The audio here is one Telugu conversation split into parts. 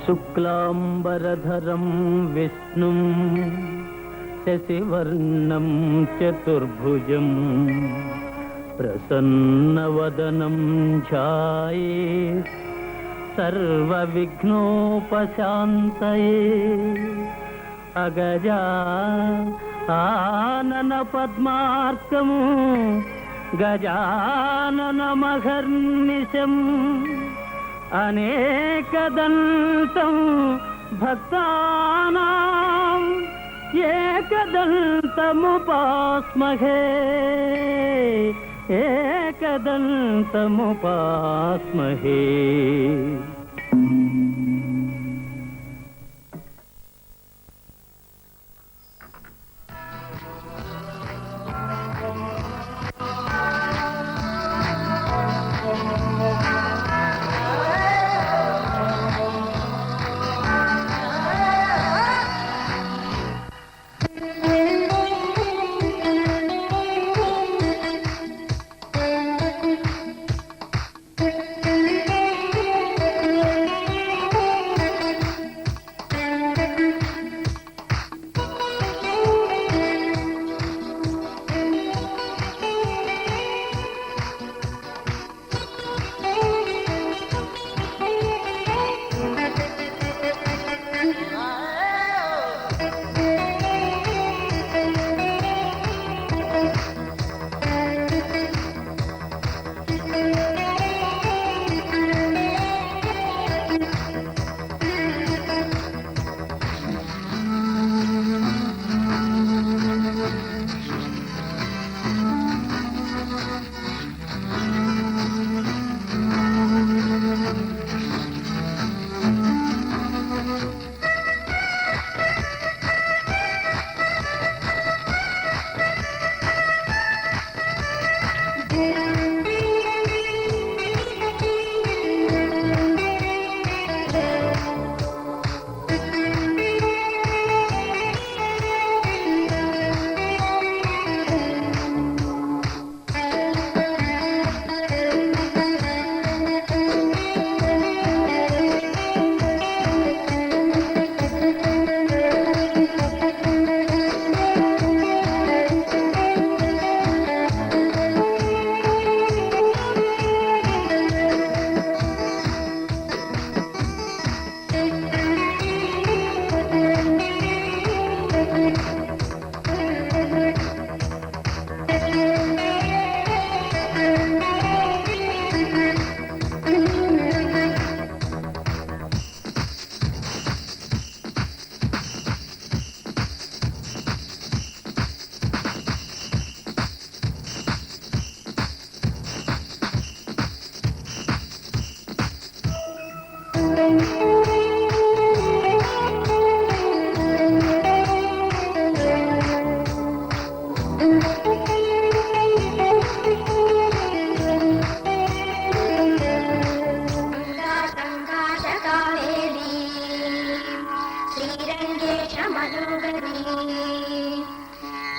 శుక్లాంబరధరం విష్ణుం శశివర్ణం చతుర్భుజం ప్రసన్నవదనం ఛాయేత్ సర్వవిఘ్నోపశాంతయే. అగజా ఆనన పద్మార్కము గజాననమహర్నిశం అనేకదంతం భక్తానాం ఏకదంతముపాస్మహే ఏకదంతముపాస్మహే.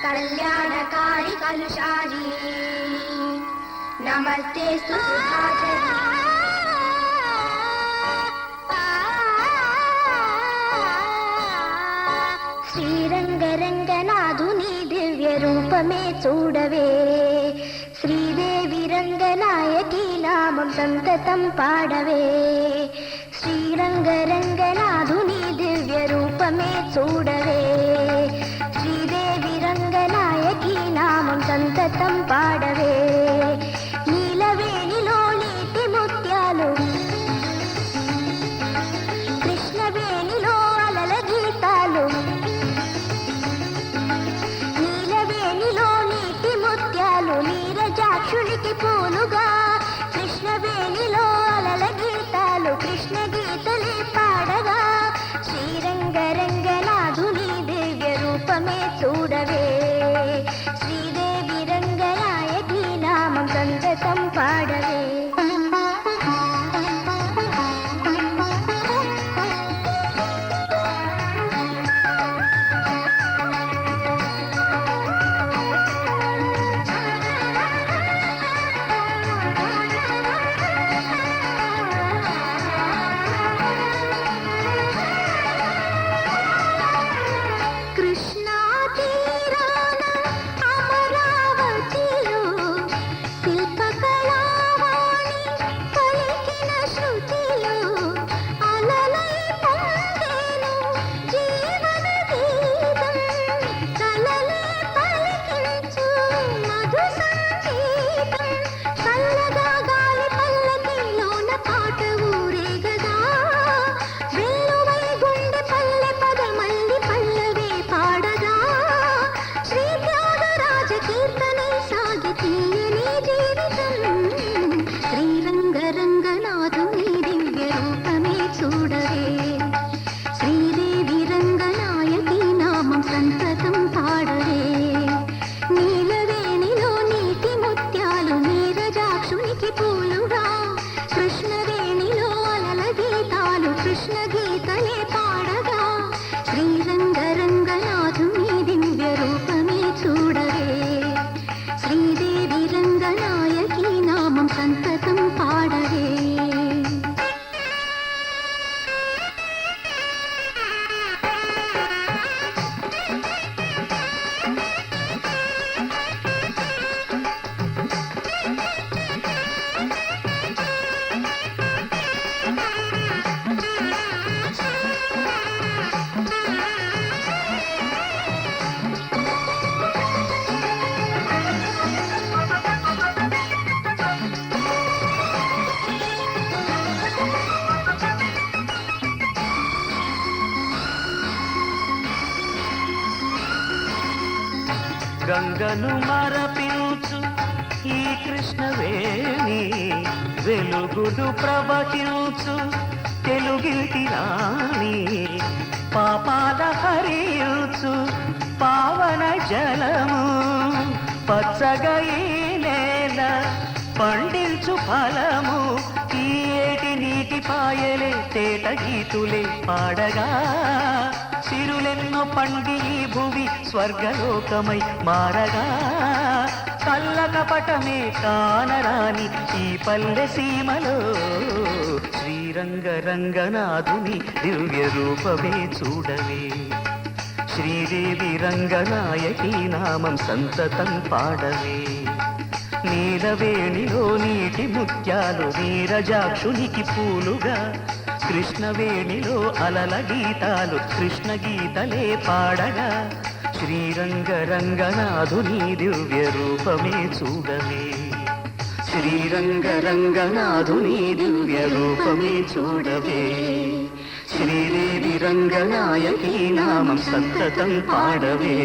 కళ్యాణకారి కలుషారి నమస్తే శ్రీరంగరంగనాథుని దివ్య రూపమే చూడవే. శ్రీదేవి రంగనాయకి నామం సంతతం పాడవే. శ్రీరంగరంగనాథుని దివ్య రూపమే చూడవే. శ్రీదేవి రంగనాయకి నామం సంతతం పాడవే. నీలవేణిలో నీటి ముత్యాలు, కృష్ణవేణిలో అలల గీతాలు. నీలవేణిలో నీటి ముత్యాలు నీరజాక్షునికి పూలుగా. కృష్ణవేణిలో అలల గీతాలు కృష్ణ గీతలే పాడగా. శ్రీరంగరంగనాథుని దేవి గంగను మరపించు ఈ కృష్ణవేణి వెలుగులు ప్రవహించు తెలుగింటి రాణి పాపాల హరించు పావన జలము పచ్చగా ఈ నేల పండించు ఫలము ఈ ఏటి నీటి పాయలే తేట గీతులే పాడగా సిరులెన్నో పండి ఈ భువి స్వర్గలోకమై మారగా కళ్ళ కపటమే కానరాని ఈ పల్లె సీమలో శ్రీరంగ రంగనాథుని దివ్య రూపమే చూడవే శ్రీదేవి రంగనాయకి నామం సంతతం పాడవే నీలవేణిలో నీటి ముత్యాలు నీరజాక్షునికి పూలుగా కృష్ణవేణిలో అలల గీతాలు కృష్ణ గీతలే పాడగా శ్రీరంగ రంగనాథుని దివ్య రూపమే చూడవే శ్రీరంగ రంగనాథుని దివ్య రూపమే చూడవే శ్రీదేవి రంగనాయకి నామం సంతతం పాడవే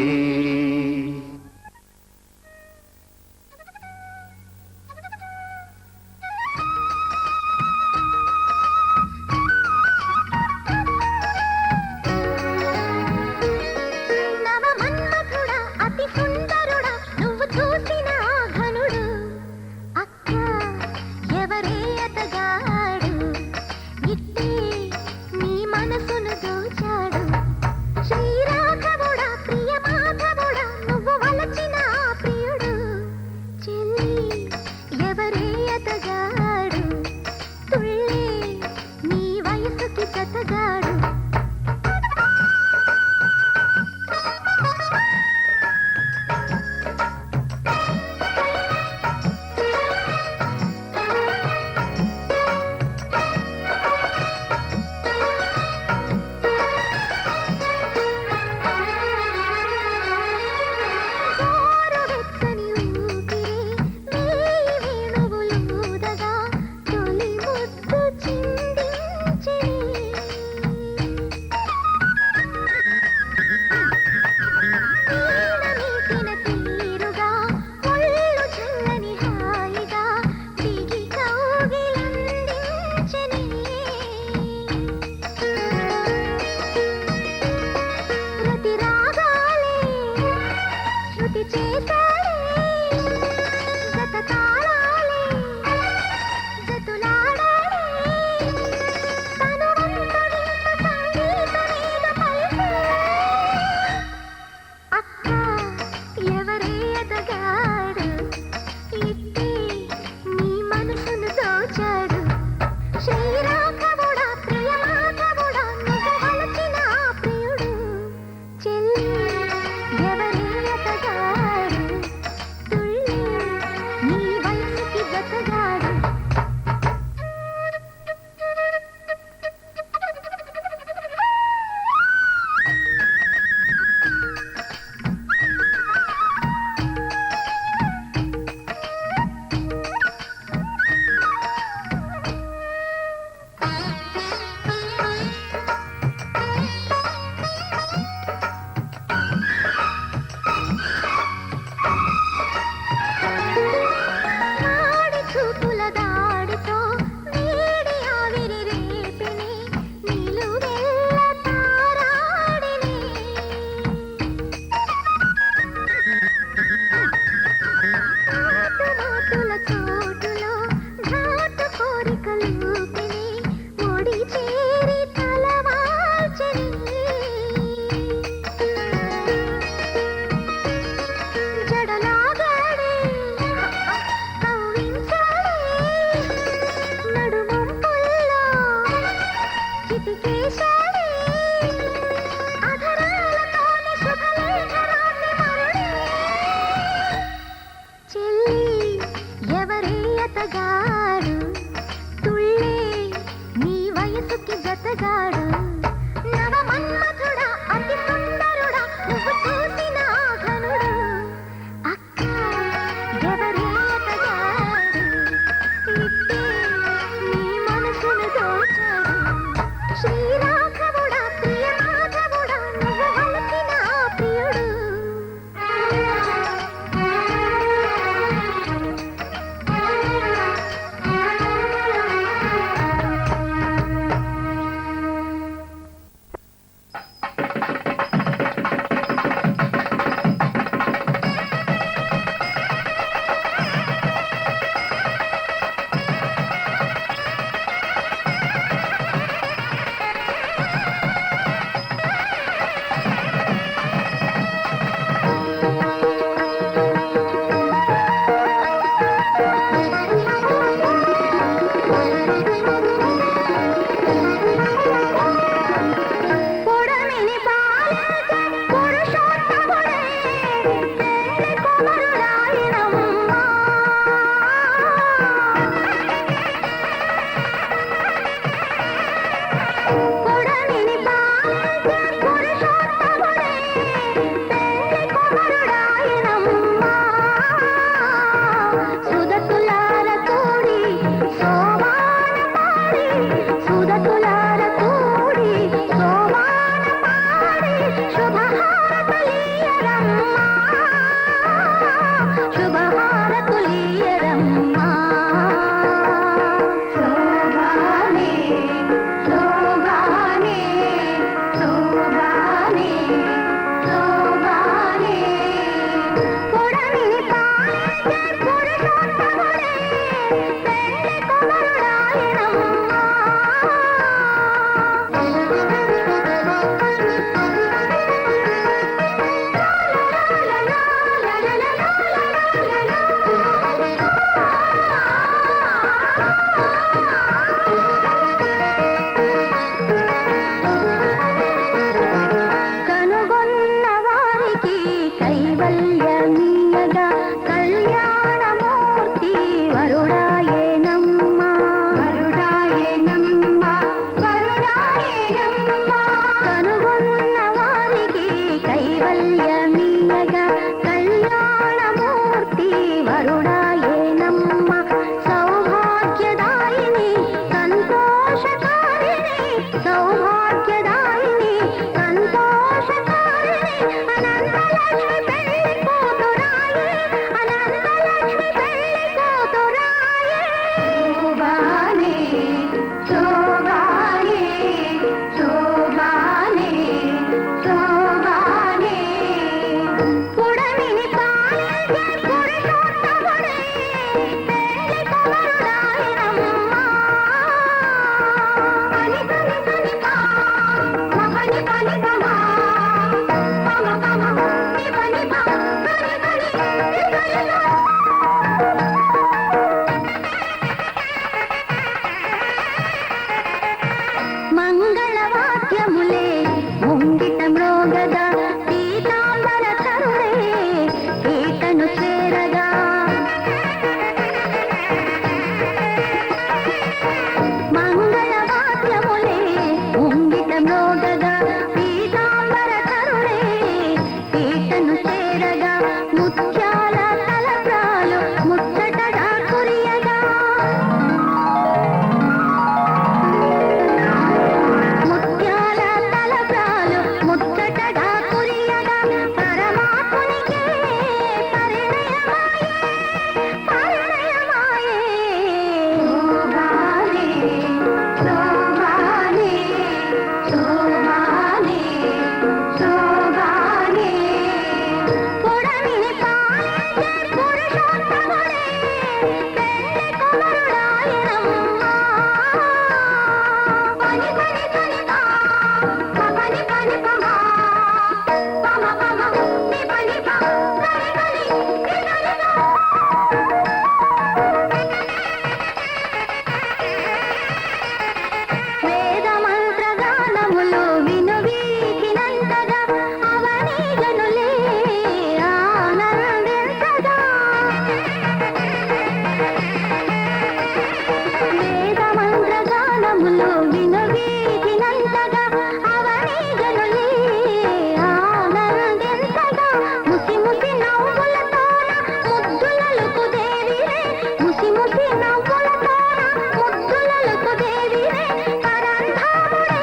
నవమన్మథుడా అతి సుందరుడా నువ్వు చూసిన ఆ ఘనుడు అక్క ఎవరే అతగాడు ఇట్టే నీ మనసును దోచాడు శ్రీరాఘవుడా ప్రియ మాధవుడా మంగళవాద్యములే ముంగిట మ్రోగగా పీతాంబర తరుడే ఈతను చేరగా మంగళవాద్యములే ముంగిట మ్రోగగా పీతాంబర తరుడే ఈతను చేరగా ముత్యాల తలప్రాలు ముచ్చటగా కురియగా ముత్యాల తలప్రాలు ముచ్చటగా కురియగా పరమాత్మునికే పరిణయమాయే పరిణయమాయే శోభానే శోభానే శోభానే పుడమిని పాలించే పురుషోత్తముడే పెళ్లి కుమారుడాయనమ్మా పని పని పని పా పని పని పమా పమ పమ ని పని పా పని పని ని పని పా వేద మంత్రగానములు వినువీచినంతగా అవని జనులే ఆనందించగా వేద మంత్రగానములు వినువీచినంతగా అవని జనులే ఆనందించగా ముసి ముసి నవ్వులతోన ముద్దులలకు దేవిరే ముసి ముసి నవ్వులతోన ముద్దులలకు దేవిరే పరంధాముడే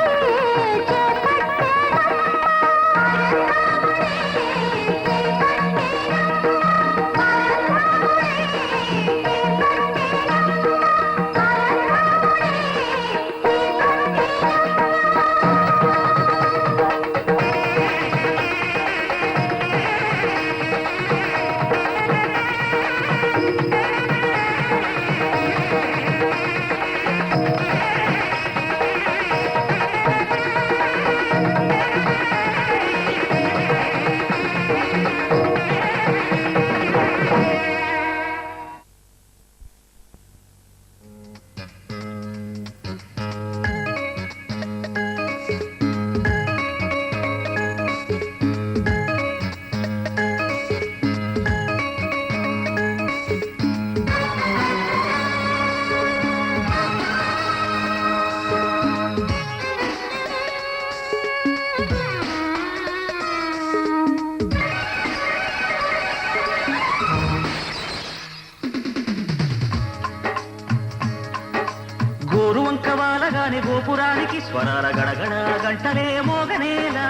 గోరువంక వాలగాని గోపురానికి స్వరాల గడగడ గంటలే మోగనేలా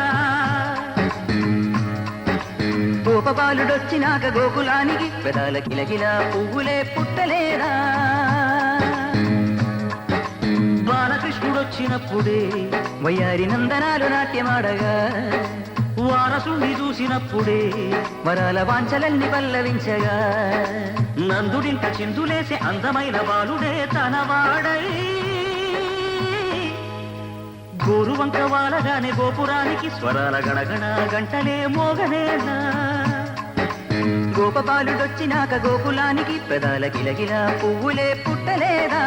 గోపబాలుడొచ్చినాక గోకులానికి పెదాల కిలకిల పువ్వులే పుట్టలేదా బాలకృష్ణుడొచ్చినప్పుడే వయ్యారి నందనాలు నాట్యమాడగా వారసుండి చూసినప్పుడే వరాల వాంఛలల్ని పల్లవించగా నందుడింట చిందులేసే అందమైన బాలుడే తనవాడై గోరువంక వాలగానే గోపురానికి స్వరాల గణగణ గంటలే మోగనేలా గోపబాలుడొచ్చినాక గోకులానికి పెదాల కిలకిల పువ్వులే పుట్టలేదా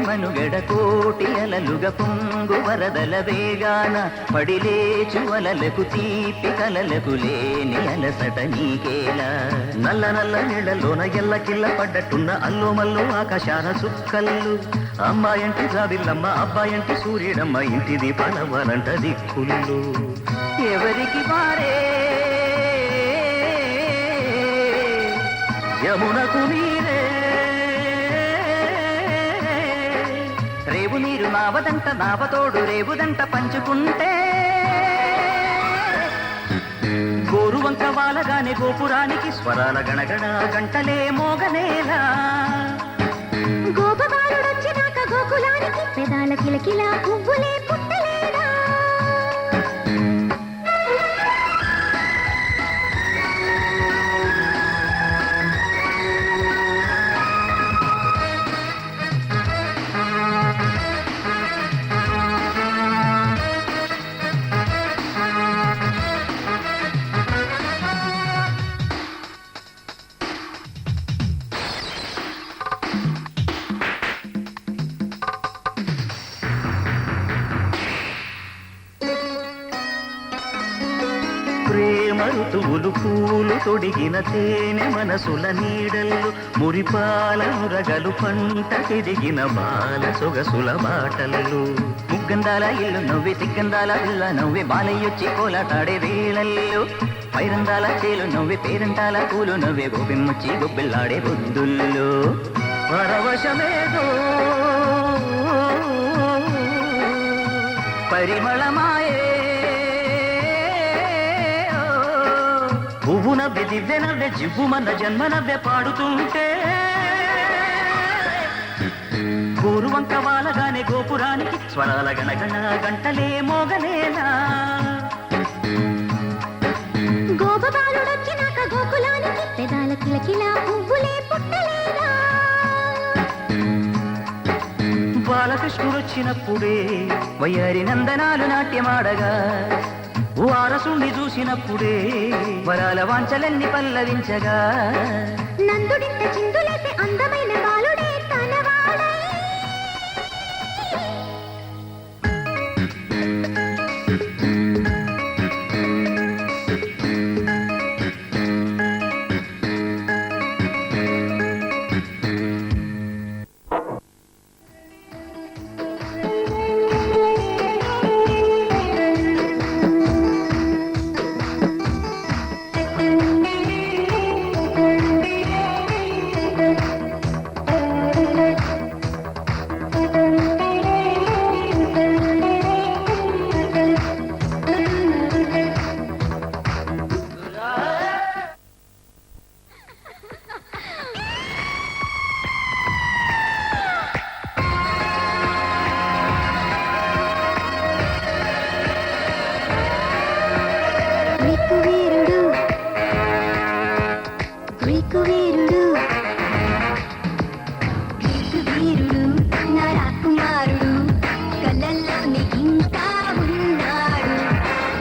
మనుగడ కోటి అలలుగా పొంగు వరదల వేగాన పడిలేచు అలలకు తీపి కలలకు లేని అలసట నీకేలా నల్ల నల్ల నీళ్లలోన ఎల్లకిల్ల పడ్డట్టున్న అల్లు మల్లు ఆకాశాన చుక్కల్లు అమ్మాయంటి జాబిల్లమ్మ అబ్బాయంటి సూర్యుడమ్మ ఇంటిది పలవనంట దిక్కులు ఎవరికి వారే యమునకు నీరే రేవు నీరు నావదంట నావతోడు రేవుదంట పంచుకుంటే గోరువంక వాలగానే గోపురానికి స్వరాల గణగణ గంటలే మోగనేలా గోపబాలుడొచ్చినాక గోకులానికి పెదాల కిలకిల పువ్వులే పుట్టలేదా ప్రేమ ఋతువులు పూలు తొడిగిన తేనె మనసుల నీడల్లు మురిపాల మురగలు పంట తిరిగిన బాల సొగసుల బాటలు ముగ్గందాల ఇల్లు నవ్వి సిగ్గందాల ఇల్ల నవ్వి బాలయ్యొచ్చి కోలాటాడే వేళల్లో పైరందాల చేలు నవ్వి పేరంటాల పూలు నవ్వే గోపిమ్మొచ్చి గొబ్బిల్లాడే బొద్దుల్లో పరవశమేదో పరిమళమాయే పువ్వు నవ్వె దివ్య నవ్వె జివ్వుమన్న జన్మ నవ్వె పాడుతుంటే గోరువంక వాలగానే గోపురానికి స్వరాల గణగణ గంటలే మోగలేలా గోపబాలుడొచ్చినాక గోకులానికి పెదాల కిలకిల పువ్వులే పుట్టలేదా బాలకృష్ణుడొచ్చినప్పుడే వయ్యారి నందనాలు నాట్యమాడగా వారసుండి చూసినప్పుడే వరాల వాంచలన్నీ పల్లవించగా నందుడింత చిందులేసే అందమైన బాలుడే తనవాడై గ్రీకు వీరుడు నా రాకుమారుడు కళ్ళల్లోని ఇంకా ఉన్నాడు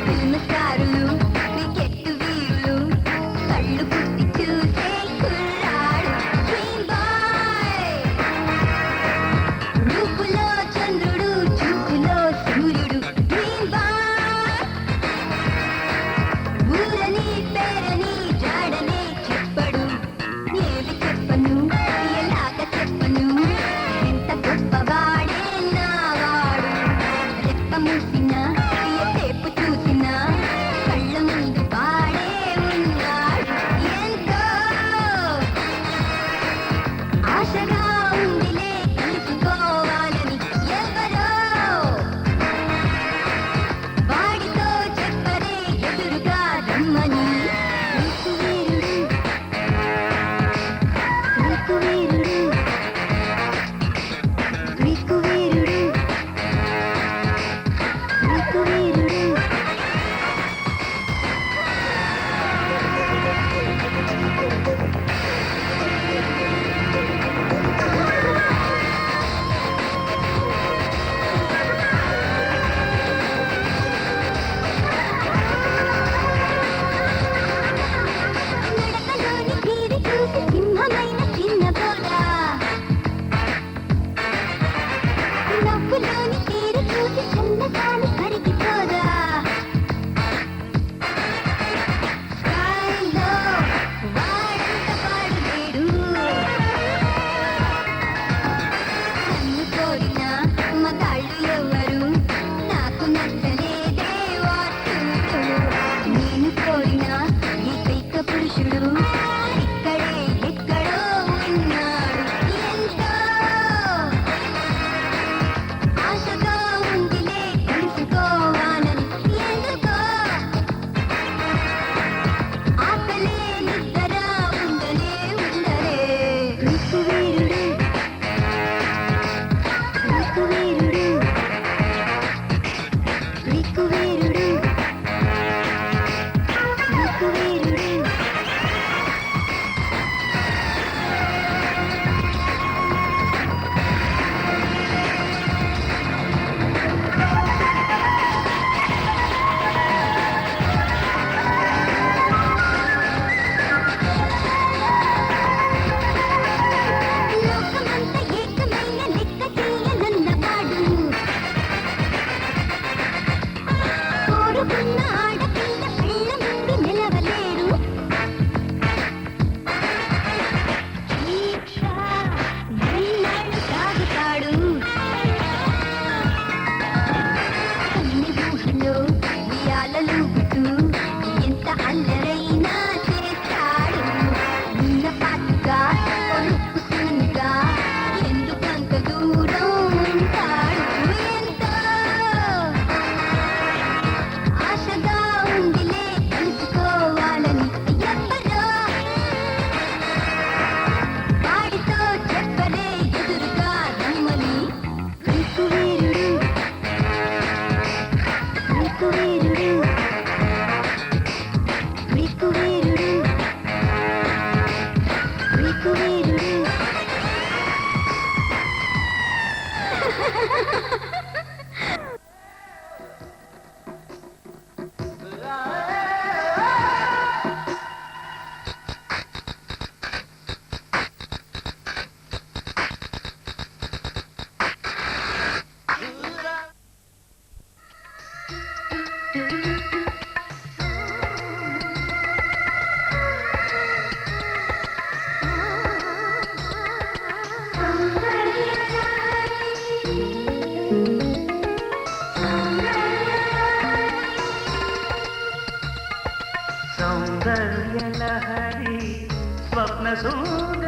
ఫిల్మ్ స్టారులు క్రికెట్ వీరులు కళ్ళు పుట్టి చూసే కుర్రాడు డ్రీమ్ బాయ్ రూపులో చంద్రుడు చూపులో సూర్యుడు డ్రీమ్ బాయ్ ఊరని పేరని జాడనే చెప్పడు ఏవి చెప్పను ఎలాగ చెప్పను ఎంత గొప్పవాడే నావాడు రెప్ప మూసినా సేపు చూసినా కళ్ళ ముందు వాడే ఉన్నాడు ఎంతో ఆశగా ఉందిలే తెలుసుకోవాలని ఎవరో వాడితో చెప్పరే ఎదురుగా రమ్మని గ్రీకు వీరుడు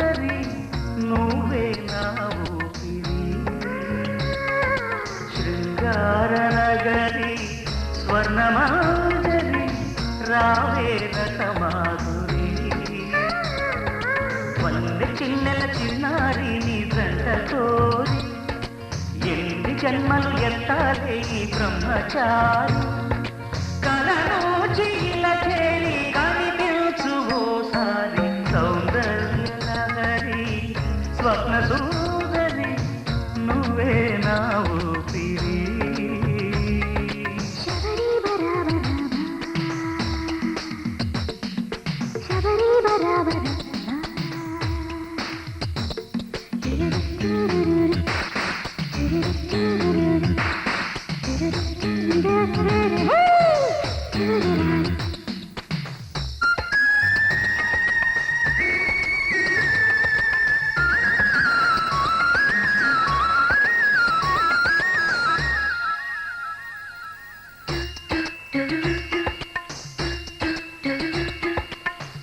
సౌందరి నువ్వే నా ఊపిరి శృంగార నగరి స్వర్ణమాంజరి రావే రసమాధురి వంద చిన్నెల చిన్నారి నీ జంట కోరి ఎన్ని జన్మలు ఎత్తాలే ఈ బ్రహ్మచారి కలను చీల చేరి కనిపించు ఓసారి సౌందర్య నగరి స్వప్న సుందరి నువ్వే నా ఊపిరి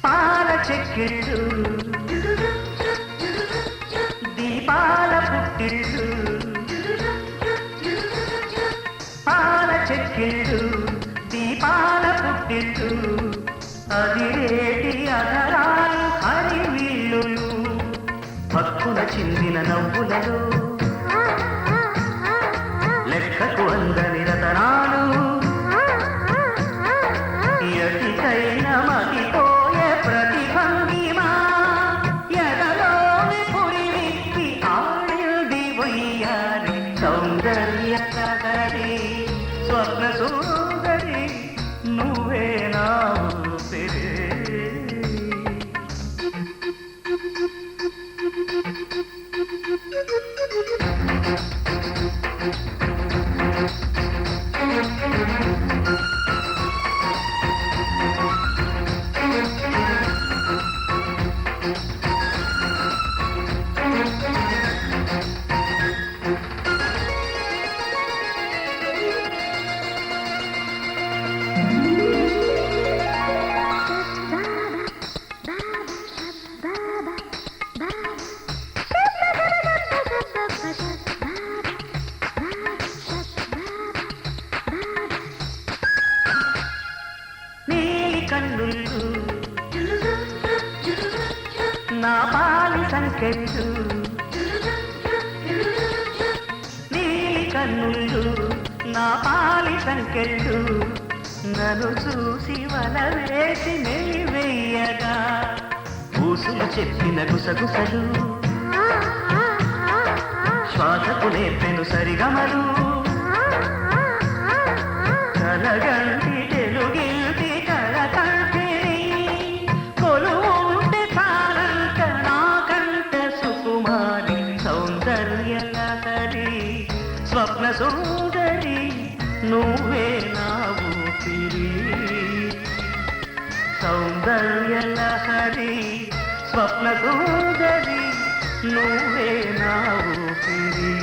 పాల చెక్కిళ్ళు దీపాల పుట్టిళ్ళు పాల చెక్కిళ్ళు దీపాల పుట్టిళ్ళు అదిరేటి అధరాలు హరివిల్లులు పక్కున చిందిన నవ్వులలో లెక్కకు అందని రతనాలు ఎటికైన మతిపోయే ప్రతిభంగిమా ఎదలోని పురివిప్పి ఆడింది వయ్యారి సౌందర్య నగరి స్వప్న సుందరి నువ్వే నా ఊపిరి నీలి కన్నుళ్ళు నా పాలి సంకెళ్ళు నీలి కన్నుళ్ళు నా పాలి సంకెళ్ళు నన్ను చూసి వల వేసి నెలివెయ్యగా ఊసులు చెప్పిన గుసగుసలు శ్వాసకు నేర్పెను సరిగమలు కలగంటి తెలుగింటి కలకంటిని కొలువుంటే చాలంట నాకంట సుకుమారి సౌందర్య నగరి స్వప్న సుందరి నువ్వే నా ఊపిరి సౌందర్య లహరి స్వప్న సుందరి నువ్వే నా ఊపిరి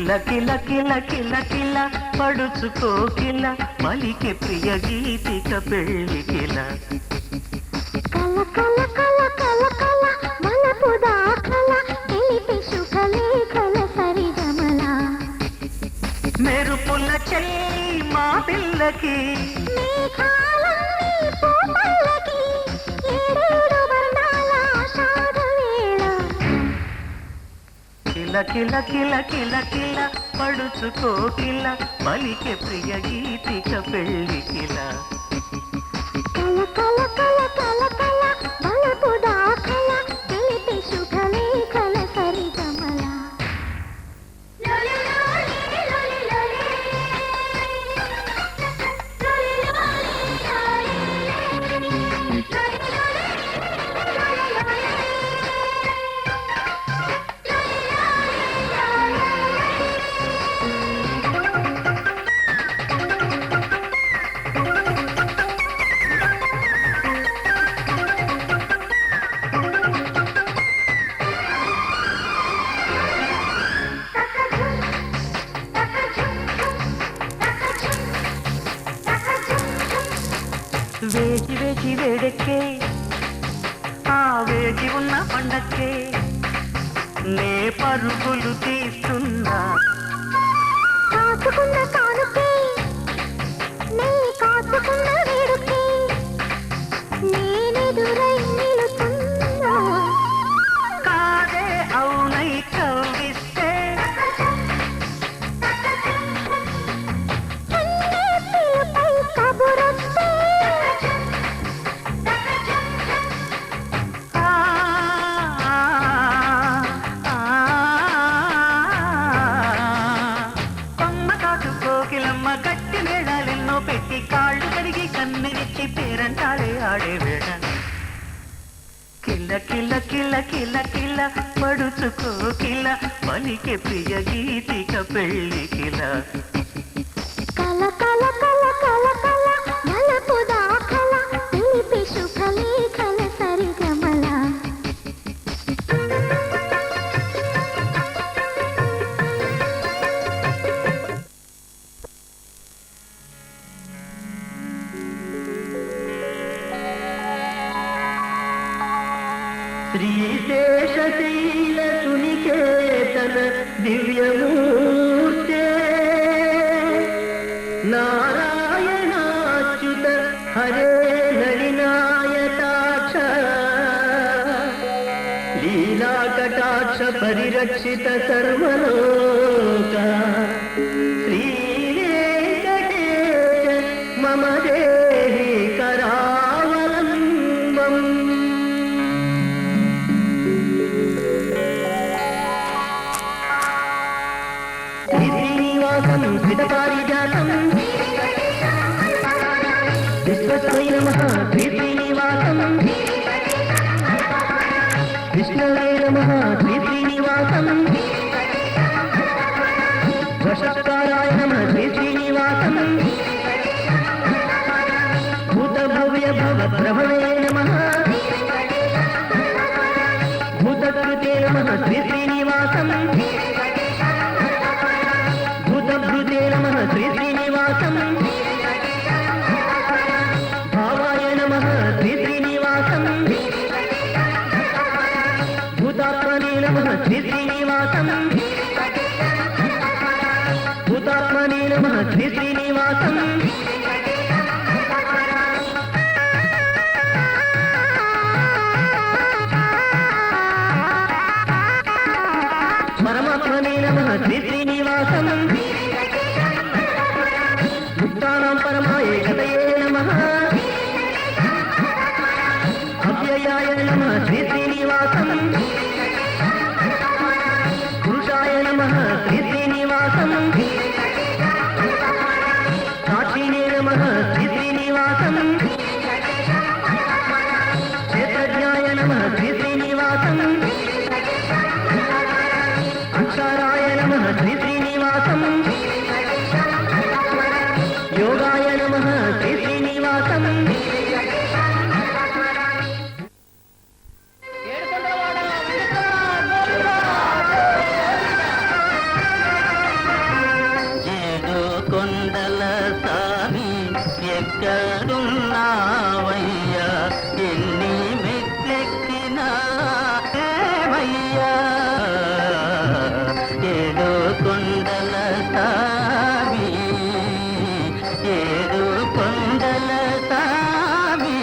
కిల కిల కిల కిల కిల పడుచుకోకిల మలికి ప్రియ గీతిక పెళ్లి కిల కల కల కల కల కల మలపు దాఖల తెలిపి శుభలేఖల సరిగమల మెరుపుల చెల్లి మా పిల్లకి మేఘాలన్నీ పూపల్లకి ఏడేడు వర్ణాల ఆషాఢ వేళ కిల కిల కిల కిల కిల పడుచుకోకిల మలికి ప్రియ గీతిక పెళ్లి కిల కల కల కల కల కల మలపు దాఖల తెలిపి శుభలేఖల సరిగమల వేచి వేచి వేడెక్కే ఆ వేచి ఉన్న పండక్కే నే పరుగులు తీస్తున్నా కాచుకున్న కానుకే నీ కాచుకున్న వేడుకే నేనెదురై నిలుతున్నా కాదే అవునై కవ్విస్తే కన్నే పిలుపై కబురొస్తే ఆ, కొమ్మ కాటు కోకిలమ్మ గట్టి మేళాలెన్నో పెట్టి కాళ్ళు కడిగి కన్నెరిచ్చి పేరంటాలే ఆడే వేళ కిల కిల కిల కిల కిల పడుచుకోకిల మలికి ప్రియ గీతిక పెళ్లి కిల కల కల కల కల కల మలపు దాఖల తెలిపి శుభలేఖల సరిగమల శ్రీశేషశైల సునికేతన దివ్యమూర్తే నారాయణాచ్యుత హరే నళినాయతాక్ష లీలాకటాక్ష పరిరక్షిత సర్వలోక శ్రీవేంకటేశ మమ దేహి కరావలంబం శ్రీనివాసం శ్రితపారిజాతం విశ్వస్మై నమః శ్రీనివాసం విష్ణవే నమః శ్రీనివాసం వషత్కారాయ నమః శ్రీనివాసం భూతభవ్య భవ ప్రభవే నమః భూతకృతే నమః శ్రీనివాసం భూతభృతే నమః శ్రీనివాసం భావాయ నమః శ్రీనివాసం భూతాత్మనే నమః శ్రీనివాసం భూతాత్మనే నమః శ్రీనివాసం ఎక్కడున్నావయ్యా ఎన్ని మెట్లెక్కినా ఏమయ్యా ఏడు కొండల సామి ఏడు కొండల సామి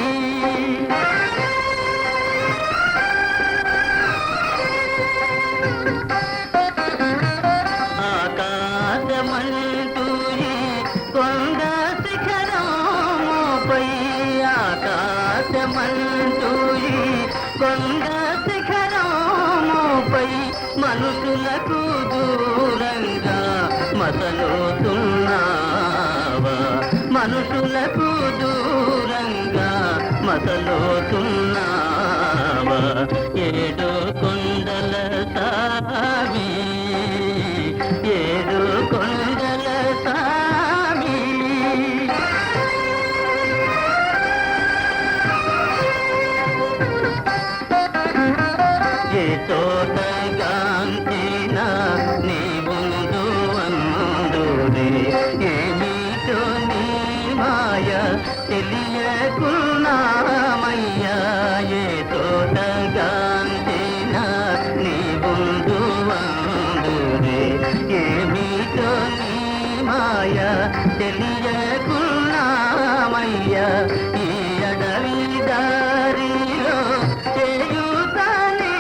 ఆకాశమంటూ ఈ కొండ శిఖరముపై ఆకాశమంటూ ఈ కొండ శిఖరముపై మనుషులకు దూరంగా మసలుతున్నావా మనుషులకు దూరంగా మసలుతున్నావా ఏడు కొండల సామి ఏడు కొండల సామి ఏ చోట గాంచిన నీ ముందు అందురే ఏమిటో నీ మాయ తెలియకున్నామయ్యా ఏ చోట గాంచిన నీ ముందు అందురే ఏమిటో నీ మాయ తెలియకున్నామయ్యా ఈ అడవి దారిలో చేయుతనీయవా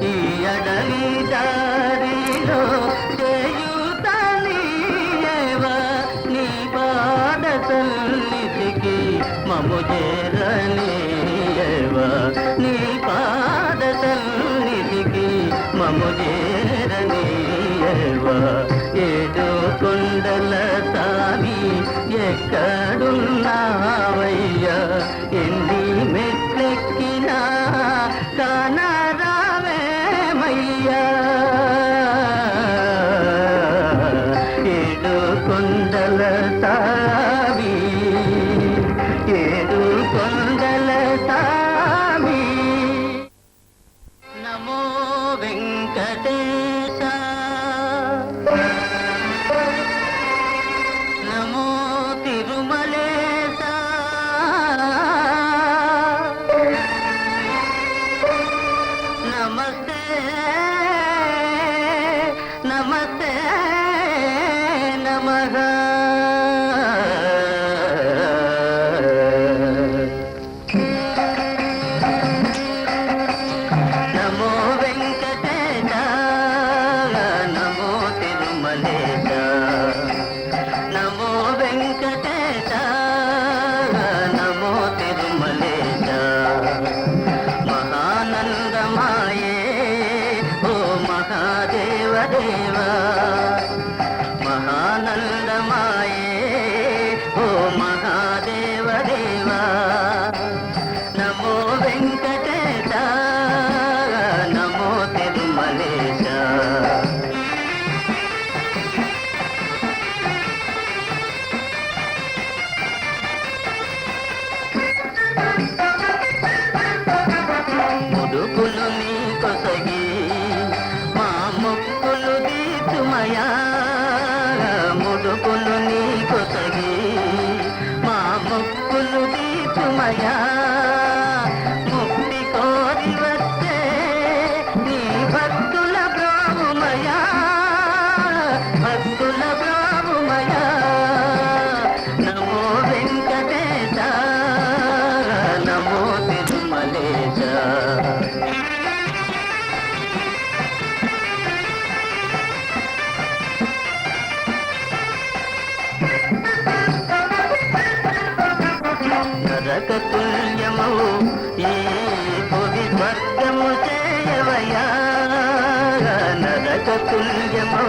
ఈ అడవి దారిలో చేయుతనీయవా నీ పాద సన్నిధికి మము చేరనీయవా నీ పాద సన్నిధికి మము చేరనీయవా ఏడు కొండల సామి ఎక్కడున్నావయ్యా ఎన్ని మెట్లెక్కినా కానరావేమయ్యా ఏడు కొండల సామి ఏడు కొండల సామి నమో వెంకటేశ నమో తిరుమలేశ నమస్తే నమస్తే నమః నమో వెంకటేశ నమో తిరుమలేశ నమో వెంకటేశ నమో తిరుమలేశ మహానందమాయే ఓ మహాదేవ దేవా మహానందమాయే ఓ మహాదేవ దేవా నమో వెంకటేశ నమో తిరుమలేశ ముడుకులు నీ కొసగి మా మొక్కులు తీర్చుమయా ముడుకులు నీ కొసగి మా మొక్కులు తీర్చుమయా ముక్తి కోరి వస్తే నీ భక్తుల బ్రాహ్మయా భక్తుల బ్రాహ్మయా నమో వెంకటేశ నమో తిరుమలేశ నరక తుల్యము ఈ భువి స్వర్గము చేయవయా నరక తుల్యము